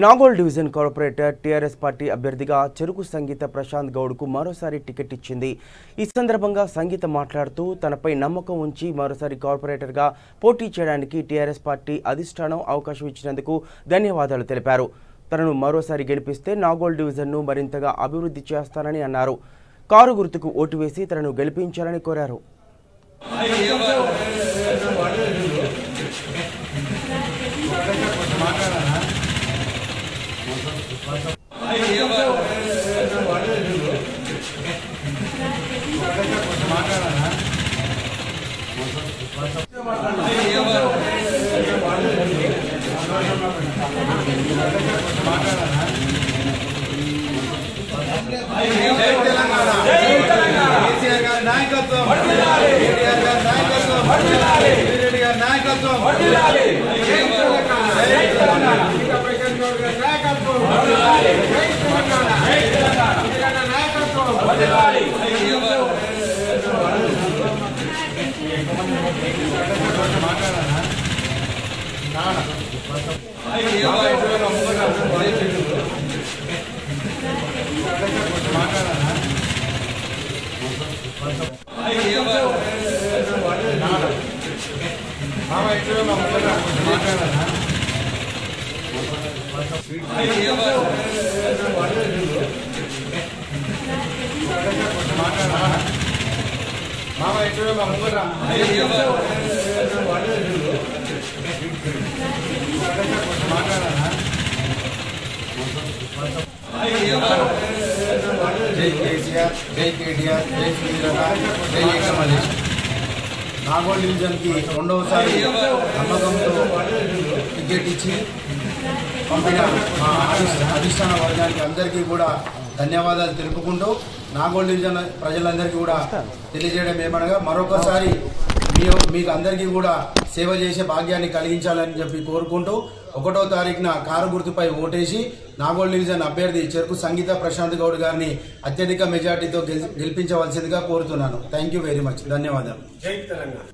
Nagole division corporator TRS party అభ్యర్థిగా చెరుకు సంగీత ప్రశాంత్ గౌడ్కు మరోసారి టికెట్ ఇచ్చింది. ఈ సందర్భంగా సంగీత మాట్లాడుతూ తనపై నమ్మకం ఉంచి మరోసారి కార్పొరేటర్గా పోటీ చేయడానికి టీఆర్ఎస్ పార్టీ అధిష్టానం అవకాశం ఇచ్చినందుకు ధన్యవాదాలు తెలిపారు. తనను మరోసారి గెలిపిస్తే నాగోల్ డివిజన్ను మరింతగా అభివృద్ధి చేస్తానని అన్నారు. కారు గుర్తుకు ఓటు వేసి తనను గెలిపించాలని కోరారు. నాగోల్ డివిజన్కి రెండవసారి నమ్మకంతో టికెట్ ఇచ్చి పంపిన మా అధిష్టాన వర్గానికి అందరికీ కూడా ధన్యవాదాలు తెలుపుకుంటూ నాగోల్ డివిజన్ ప్రజలందరికీ కూడా తెలియజేయడం ఏమనగా మరొకసారి మీకు అందరికీ కూడా సేవ చేసే భాగ్యాన్ని కలిగించాలని చెప్పి కోరుకుంటూ 1వ తారీఖున కారు గుర్తుపై ఓటేసి నాగోల్ డివిజన్ అభ్యర్థి చెరుకు సంగీత ప్రశాంత్ గౌడ్ గారిని అత్యధిక మెజార్టీతో గెలిపించవలసిందిగా కోరుతున్నాను. Thank you very much. ధన్యవాదాలు. జై తెలంగాణ.